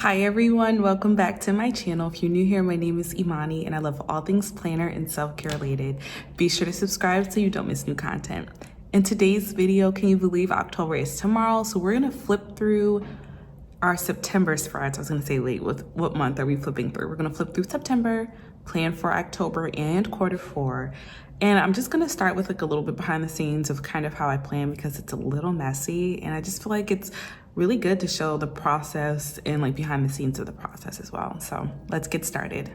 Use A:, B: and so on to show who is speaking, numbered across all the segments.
A: Hi everyone, welcome back to my channel. If you're new here, my name is Imani and I love all things planner and self-care related. Be sure to subscribe so you don't miss new content. In today's video, can you believe October is tomorrow? So we're gonna flip through our September spreads. I was gonna say, wait, what month are we flipping through? We're gonna flip through September, plan for October and quarter 4. And I'm just gonna start with like a little bit behind the scenes of kind of how I plan because it's a little messy and I just feel like it's really good to show the process and like behind the scenes of the process as well. So let's get started.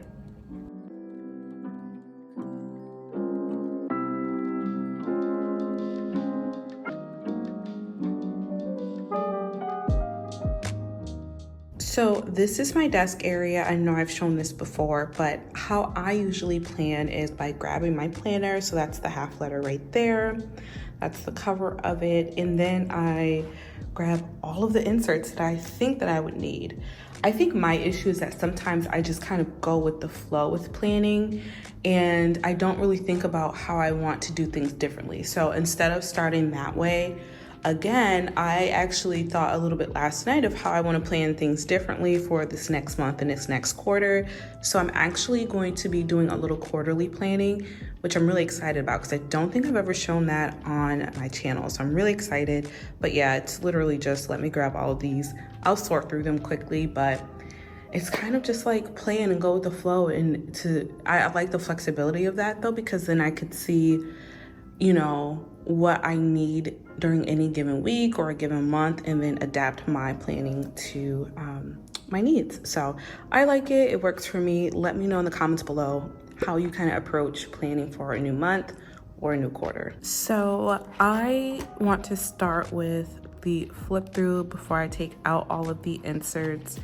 A: So this is my desk area. I know I've shown this before, but how I usually plan is by grabbing my planner. So that's the half letter right there. That's the cover of it. And then I grab all of the inserts that I think that I would need. I think my issue is that sometimes I just kind of go with the flow with planning and I don't really think about how I want to do things differently. So instead of starting that way, again, I actually thought a little bit last night of how I want to plan things differently for this next month and this next quarter. So I'm actually going to be doing a little quarterly planning, which I'm really excited about because I don't think I've ever shown that on my channel. So I'm really excited. But yeah, it's literally just let me grab all of these. I'll sort through them quickly, but it's kind of just like plan and go with the flow. And I like the flexibility of that though, because then I could see, you know, what I need during any given week or a given month and then adapt my planning to my needs. So I like it, it works for me. Let me know in the comments below how you kind of approach planning for a new month or a new quarter. So I want to start with the flip through before I take out all of the inserts.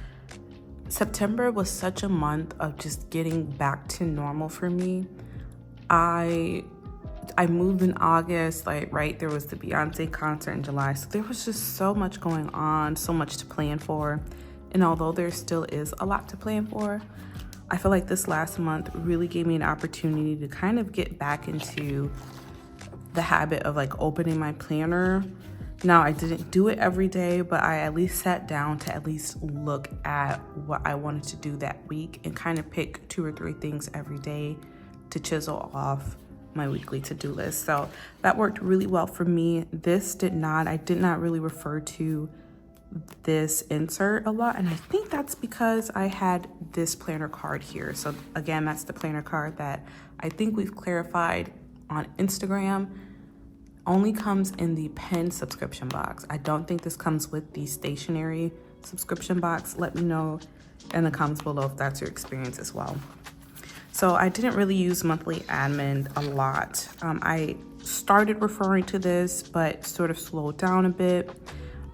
A: September was such a month of just getting back to normal for me. I moved in August, right, there was the Beyonce concert in July. So there was just so much going on, so much to plan for. And although there still is a lot to plan for, I feel like this last month really gave me an opportunity to kind of get back into the habit of like opening my planner. Now, I didn't do it every day, but I at least sat down to at least look at what I wanted to do that week and kind of pick 2 or 3 things every day to chisel off my weekly to-do list. So that worked really well for me. I did not really refer to this insert a lot. And I think that's because I had this planner card here. So again, that's the planner card that I think we've clarified on Instagram only comes in the pen subscription box. I don't think this comes with the stationery subscription box. Let me know in the comments below if that's your experience as well. So I didn't really use monthly admin a lot. I started referring to this, but sort of slowed down a bit.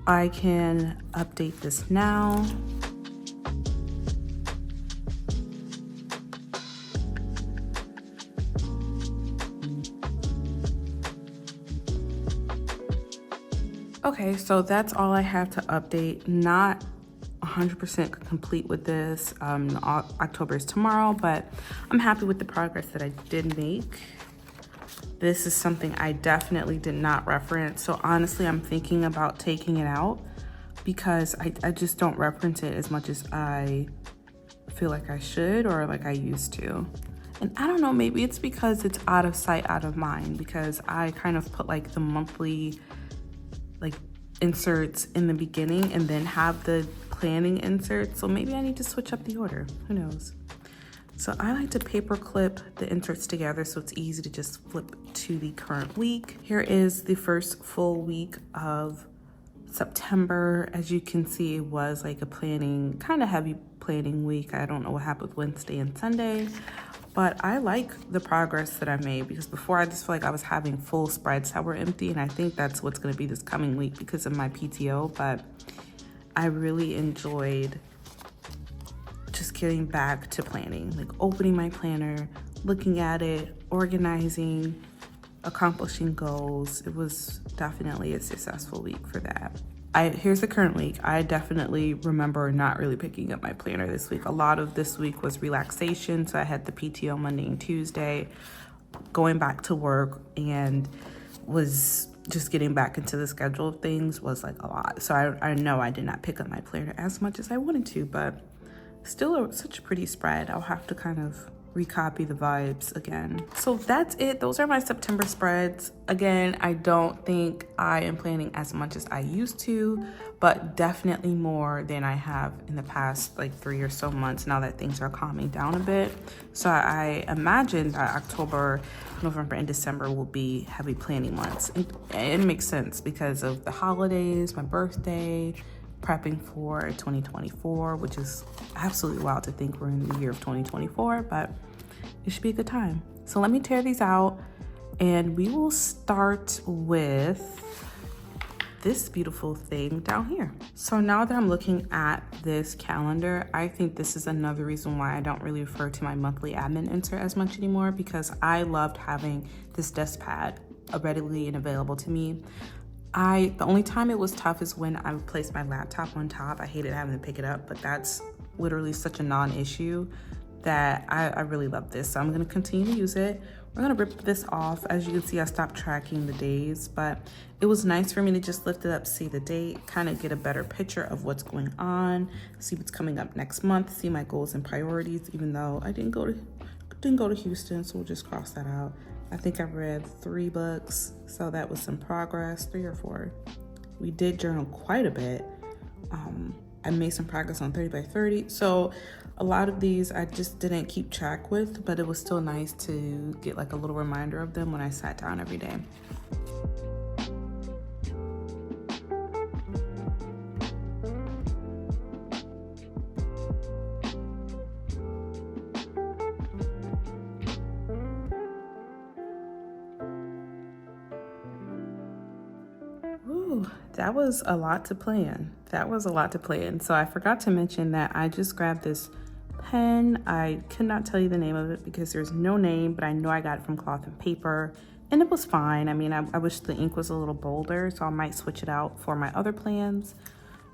A: I can update this now. Okay, so that's all I have to update. Not 100% complete with this. October is tomorrow, but I'm happy with the progress that I did make. This is something I definitely did not reference. So honestly, I'm thinking about taking it out because I just don't reference it as much as I feel like I should or like I used to. And I don't know, maybe it's because it's out of sight, out of mind, because I kind of put like the monthly like inserts in the beginning and then have the planning inserts. So maybe I need to switch up the order, who knows? So I like to paper clip the inserts together so it's easy to just flip to the current week. Here is the first full week of September. As you can see, it was like a kind of heavy planning week. I don't know what happened Wednesday and Sunday, but I like the progress that I made because before I just feel like I was having full spreads that were empty, and I think that's what's gonna be this coming week because of my PTO, but I really enjoyed just getting back to planning, like opening my planner, looking at it, organizing, accomplishing goals. It was definitely a successful week for that. Here's the current week. I definitely remember not really picking up my planner this week. A lot of this week was relaxation. So I had the PTO Monday and Tuesday, going back to work and was just getting back into the schedule of things was like a lot. So I know I did not pick up my planner as much as I wanted to, but still such a pretty spread. I'll have to kind of recopy the vibes again. So that's it. Those are my September spreads. Again, I don't think I am planning as much as I used to, but definitely more than I have in the past like 3 or so months now that things are calming down a bit. So I imagine that October, November, and December will be heavy planning months. And it makes sense because of the holidays, my birthday, prepping for 2024, which is absolutely wild to think we're in the year of 2024, but it should be a good time. So let me tear these out, and we will start with this beautiful thing down here. So now that I'm looking at this calendar, I think this is another reason why I don't really refer to my monthly admin insert as much anymore, because I loved having this desk pad readily and available to me. The only time it was tough is when I would place my laptop on top. I hated having to pick it up, but that's literally such a non-issue that I really love this. So I'm gonna continue to use it. We're gonna rip this off. As you can see, I stopped tracking the days, but it was nice for me to just lift it up, see the date, kind of get a better picture of what's going on, see what's coming up next month, see my goals and priorities, even though I didn't go to Houston, so we'll just cross that out. I think I read 3 books, so that was some progress, 3 or 4. We did journal quite a bit. I made some progress on 30 by 30. So a lot of these I just didn't keep track with, but it was still nice to get like a little reminder of them when I sat down every day. That was a lot to plan. So I forgot to mention that I just grabbed this pen. I could not tell you the name of it because there's no name, but I know I got it from Cloth and Paper, and it was fine. I mean, I wish the ink was a little bolder, so I might switch it out for my other plans.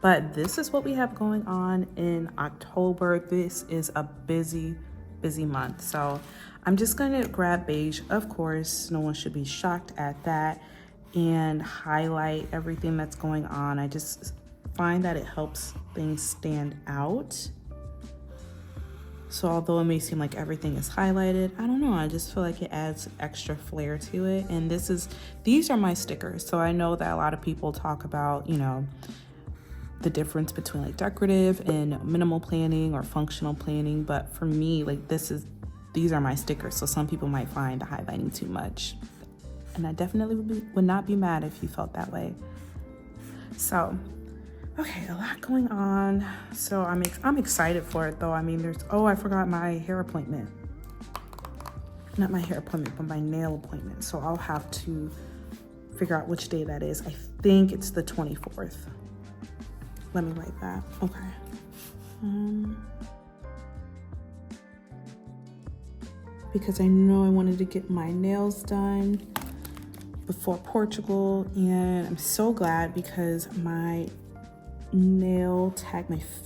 A: But this is what we have going on in October. This is a busy month. So I'm just gonna grab beige, of course. No one should be shocked at that, and highlight everything that's going on. I just find that it helps things stand out. So although it may seem like everything is highlighted, I don't know, I just feel like it adds extra flair to it. And these are my stickers. So I know that a lot of people talk about, you know, the difference between like decorative and minimal planning or functional planning, but for me, like these are my stickers. So some people might find the highlighting too much, and I definitely would not be mad if you felt that way. So, okay, a lot going on. So I'm excited for it though. I mean, I forgot my hair appointment. Not my hair appointment, but my nail appointment. So I'll have to figure out which day that is. I think it's the 24th. Let me write that. Okay. Because I know I wanted to get my nails done before Portugal, and I'm so glad because my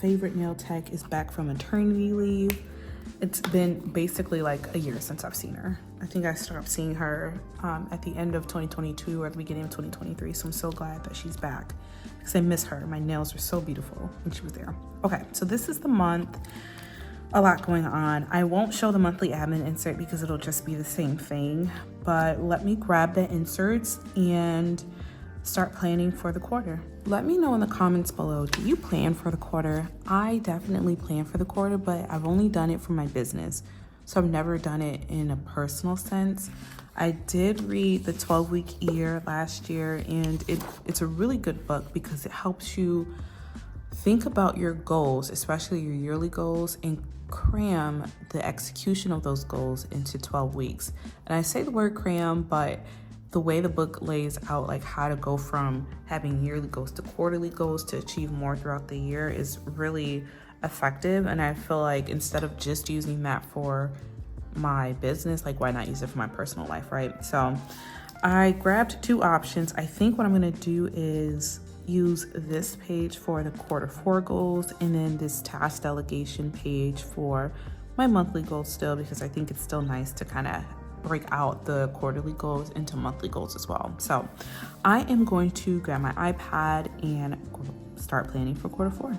A: favorite nail tech is back from maternity leave. It's been basically like a year since I've seen her. I think I stopped seeing her at the end of 2022 or at the beginning of 2023, so I'm so glad that she's back because I miss her. My nails were so beautiful when she was there. Okay, so this is the month. A lot going on. I won't show the monthly admin insert because it'll just be the same thing, but let me grab the inserts and start planning for the quarter. Let me know in the comments below, do you plan for the quarter? I definitely plan for the quarter, but I've only done it for my business, so I've never done it in a personal sense. I did read the 12-week year last year, and it's a really good book because it helps you think about your goals, especially your yearly goals, and cram the execution of those goals into 12 weeks. And I say the word cram, but the way the book lays out like how to go from having yearly goals to quarterly goals to achieve more throughout the year is really effective. And I feel like instead of just using that for my business, like why not use it for my personal life, right? So I grabbed 2 options. I think what I'm gonna do is use this page for the Q4 goals, and then this task delegation page for my monthly goals still, because I think it's still nice to kind of break out the quarterly goals into monthly goals as well. So I am going to grab my iPad and start planning for quarter 4.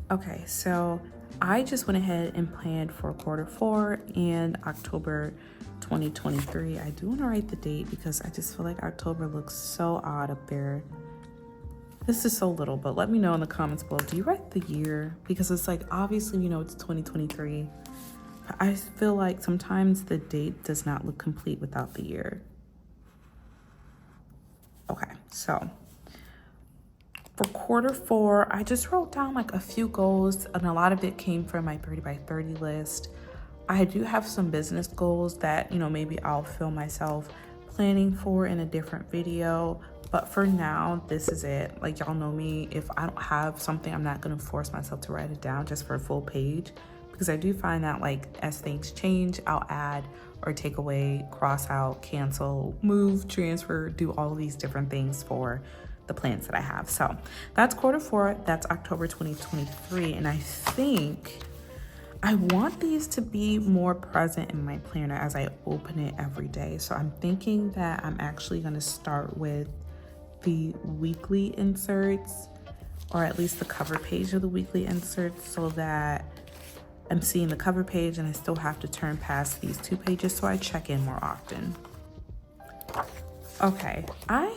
A: Okay, so I just went ahead and planned for quarter 4 and October 2023. I do want to write the date because I just feel like October looks so odd up there. This is so little, but let me know in the comments below. Do you write the year? Because it's like, obviously, you know, it's 2023. But I feel like sometimes the date does not look complete without the year. Okay, so for quarter 4, I just wrote down like a few goals, and a lot of it came from my 30 by 30 list. I do have some business goals that, you know, maybe I'll film myself planning for in a different video. But for now, this is it. Like, y'all know me. If I don't have something, I'm not going to force myself to write it down just for a full page. Because I do find that, like, as things change, I'll add or take away, cross out, cancel, move, transfer, do all of these different things for the plans that I have. So that's quarter 4. That's October 2023. And I think I want these to be more present in my planner as I open it every day. So I'm thinking that I'm actually going to start with the weekly inserts, or at least the cover page of the weekly inserts, so that I'm seeing the cover page and I still have to turn past these 2 pages, so I check in more often. Okay, I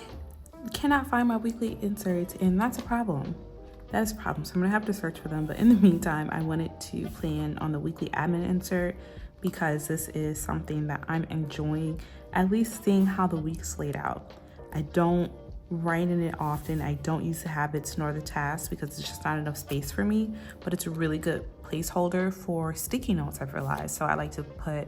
A: cannot find my weekly inserts, and that's a problem. That is a problem, so I'm gonna have to search for them. But in the meantime, I wanted to plan on the weekly admin insert because this is something that I'm enjoying, at least seeing how the week's laid out. I don't write in it often. I don't use the habits nor the tasks because it's just not enough space for me, but it's a really good placeholder for sticky notes, I've realized. So I like to put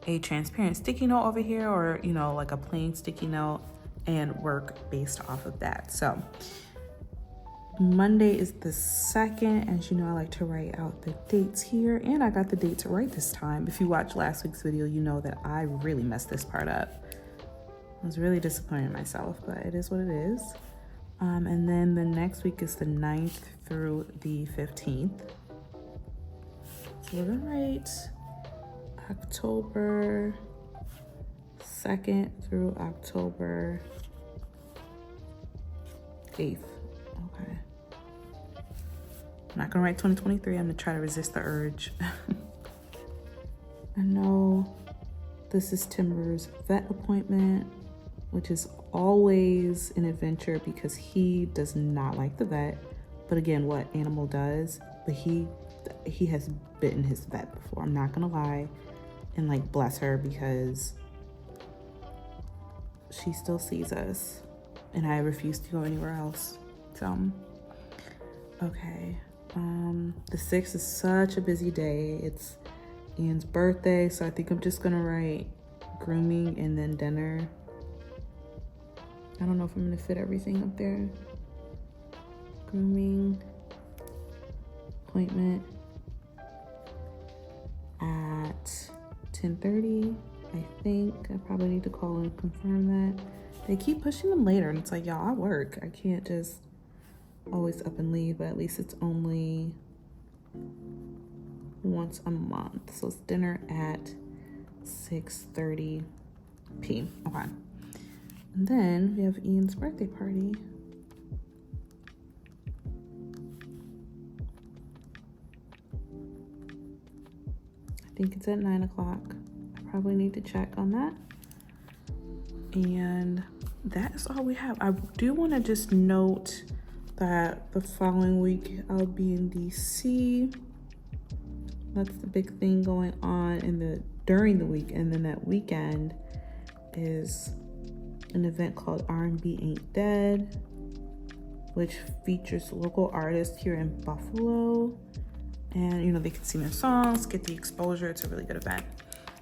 A: a transparent sticky note over here, or, you know, like a plain sticky note, and work based off of that. So Monday is the 2nd. As you know, I like to write out the dates here, and I got the dates right this time. If you watched last week's video, you know that I really messed this part up. I was really disappointed in myself, but it is what it is. And then the next week is the 9th through the 15th. So we're gonna write October 2nd through October 8th. Okay. I'm not gonna write 2023. I'm gonna try to resist the urge. I know this is Timber's vet appointment, which is always an adventure because he does not like the vet. But again, what animal does? But he has bitten his vet before. I'm not gonna lie, and like bless her, because she still sees us, and I refuse to go anywhere else. So, okay. The 6th is such a busy day. It's Ian's birthday, so I think I'm just gonna write grooming and then dinner. I don't know if I'm gonna fit everything up there. Grooming, appointment at 10:30. I think I probably need to call and confirm that. They keep pushing them later, and it's like, y'all, I work. I can't just always up and leave, but at least it's only once a month. So it's dinner at 6:30 p.m. Okay. And then we have Ian's birthday party. I think it's at 9 o'clock. I probably need to check on that. And that is all we have. I do want to just note that the following week I'll be in DC. That's the big thing going on during the week. And then that weekend is an event called R&B Ain't Dead, which features local artists here in Buffalo. And, you know, they can sing their songs, get the exposure. It's a really good event.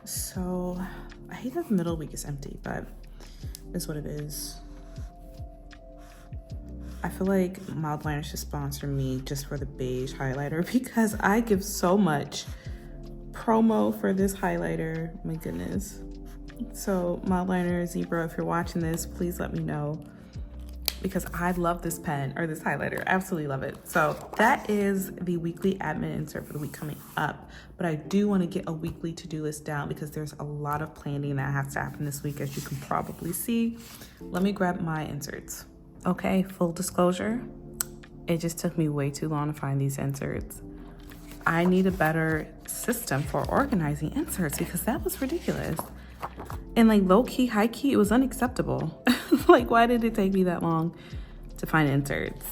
A: So I hate that the middle week is empty, but it's what it is. I feel like Mildliner should sponsor me just for the beige highlighter because I give so much promo for this highlighter. My goodness. So Mildliner, Zebra, if you're watching this, please let me know because I love this pen or this highlighter. Absolutely love it. So that is the weekly admin insert for the week coming up. But I do want to get a weekly to-do list down because there's a lot of planning that has to happen this week, as you can probably see. Let me grab my inserts. Okay, full disclosure, it just took me way too long to find these inserts. I need a better system for organizing inserts because that was ridiculous. And like low key, high key, it was unacceptable. Like, why did it take me that long to find inserts?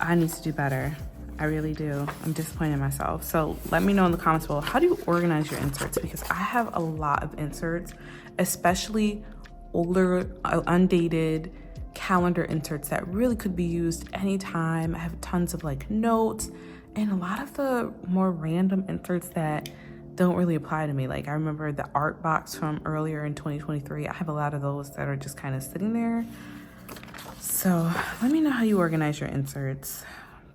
A: I need to do better. I really do. I'm disappointed in myself. So let me know in the comments below, how do you organize your inserts? Because I have a lot of inserts, especially older, undated calendar inserts that really could be used anytime. I have tons of like notes and a lot of the more random inserts that don't really apply to me. Like I remember the art box from earlier in 2023. I have a lot of those that are just kind of sitting there. So let me know how you organize your inserts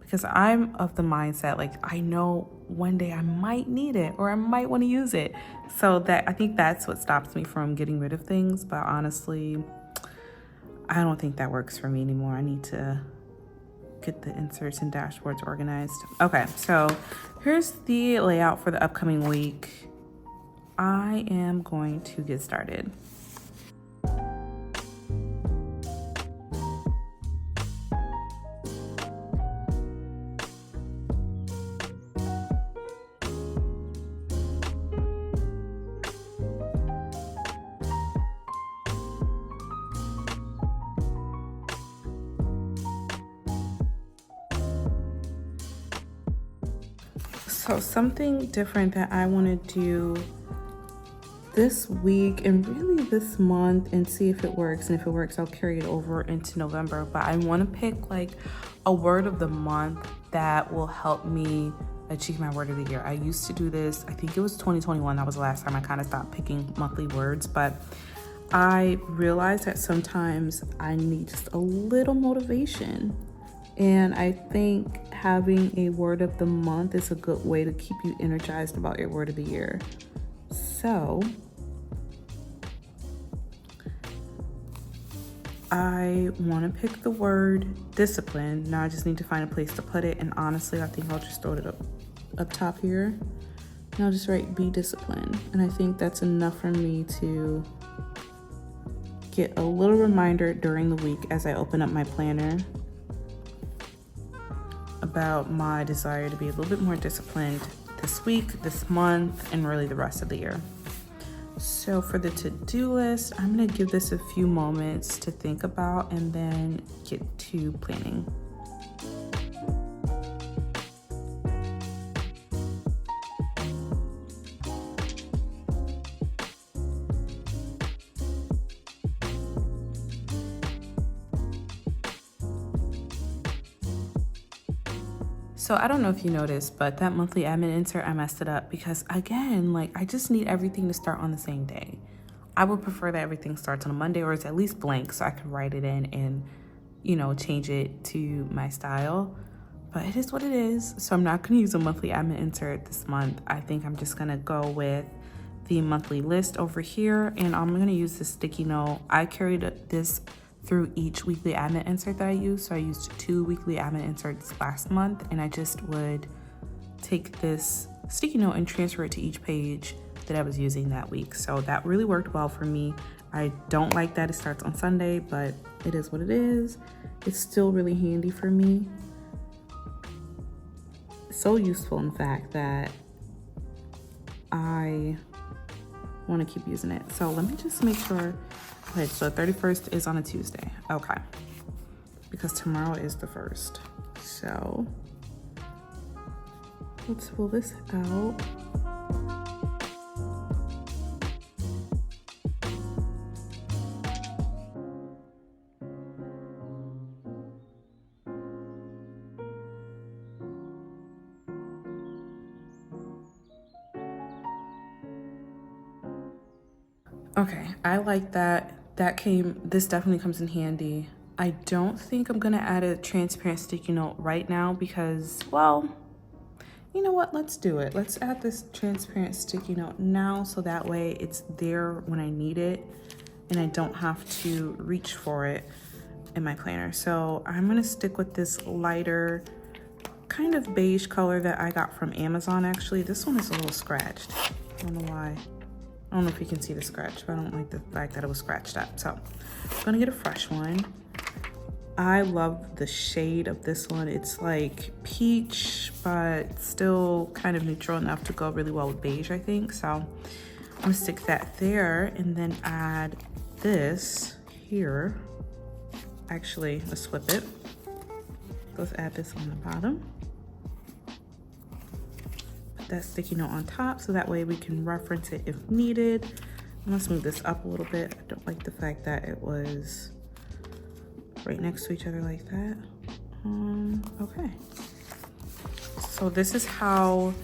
A: because I'm of the mindset, like I know one day I might need it or I might want to use it. So that I think that's what stops me from getting rid of things. But honestly, I don't think that works for me anymore. I need to get the inserts and dashboards organized. Okay, so here's the layout for the upcoming week. I am going to get started. So something different that I want to do this week and really this month and see if it works. And if it works, I'll carry it over into November. But I want to pick like a word of the month that will help me achieve my word of the year. I used to do this, I think it was 2021. That was the last time I kind of stopped picking monthly words. But I realized that sometimes I need just a little motivation. And I think having a word of the month is a good way to keep you energized about your word of the year. So I want to pick the word discipline. Now I just need to find a place to put it. And honestly, I think I'll just throw it up top here. And I'll just write be disciplined. And I think that's enough for me to get a little reminder during the week as I open up my planner about my desire to be a little bit more disciplined this week, this month, and really the rest of the year. So for the to-do list, I'm gonna give this a few moments to think about and then get to planning. So I don't know if you noticed, but that monthly admin insert, I messed it up because again, like I just need everything to start on the same day. I would prefer that everything starts on a Monday or it's at least blank so I can write it in and, change it to my style. But it is what it is. So I'm not gonna use a monthly admin insert this month. I think I'm just gonna go with the monthly list over here and I'm gonna use this sticky note. I carried this through each weekly admin insert that I use. So I used 2 weekly admin inserts last month and I just would take this sticky note and transfer it to each page that I was using that week. So that really worked well for me. I don't like that it starts on Sunday, but it is what it is. It's still really handy for me. So useful, in fact, that I want to keep using it. So let me just make sure. Okay, so 31st is on a Tuesday. Okay. Because tomorrow is the 1st. So let's fill this out. Okay, I like that. This definitely comes in handy. I don't think I'm gonna add a transparent sticky note right now because, well, you know what, let's do it. Let's add this transparent sticky note now so that way it's there when I need it and I don't have to reach for it in my planner. So I'm gonna stick with this lighter kind of beige color that I got from Amazon actually. This one is a little scratched. I don't know why. I don't know if you can see the scratch, but I don't like the fact that it was scratched up. So I'm gonna get a fresh one. I love the shade of this one. It's like peach, but still kind of neutral enough to go really well with beige, I think. So I'm gonna stick that there and then add this here. Actually, let's flip it. Let's add this on the bottom. Put that sticky note on top so that way we can reference it if needed. And let's move this up a little bit. I don't like the fact that it was right next to each other like that. Okay. So this is how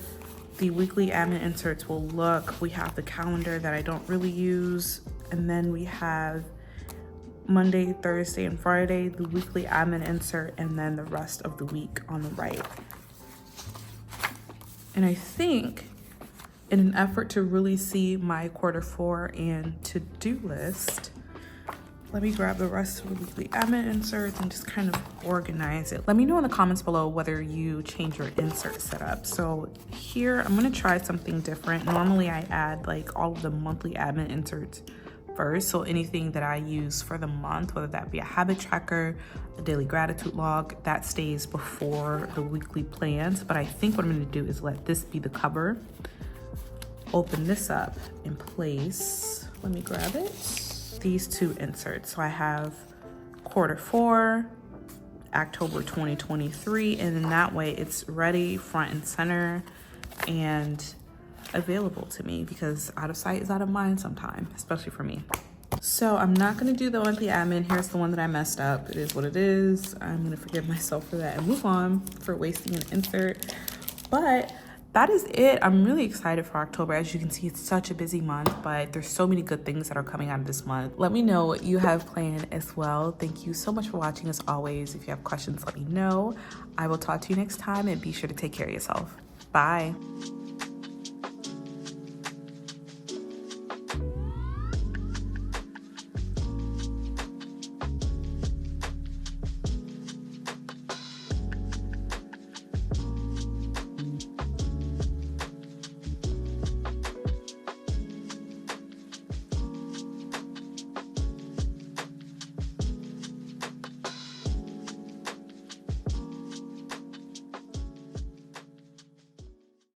A: the weekly admin inserts will look. We have the calendar that I don't really use, and then we have Monday, Thursday, and Friday, the weekly admin insert, and then the rest of the week on the right. And I think in an effort to really see my Q4 and to-do list, let me grab the rest of the weekly admin inserts and just kind of organize it. Let me know in the comments below whether you change your insert setup. So here, I'm gonna try something different. Normally I add like all of the monthly admin inserts first. So anything that I use for the month, whether that be a habit tracker, a daily gratitude log, that stays before the weekly plans. But I think what I'm gonna do is let this be the cover. Open this up and place, let me grab it, these two inserts. So I have Q4, October 2023, and then that way it's ready, front and center, and available to me because out of sight is out of mind sometimes, especially for me. So I'm not gonna do the monthly admin. Here's the one that I messed up. It is what it is. I'm gonna forgive myself for that and move on for wasting an insert. But that is it. I'm really excited for October. As you can see, it's such a busy month, but there's so many good things that are coming out of this month. Let me know what you have planned as well. Thank you so much for watching as always. If you have questions, let me know. I will talk to you next time and be sure to take care of yourself. Bye.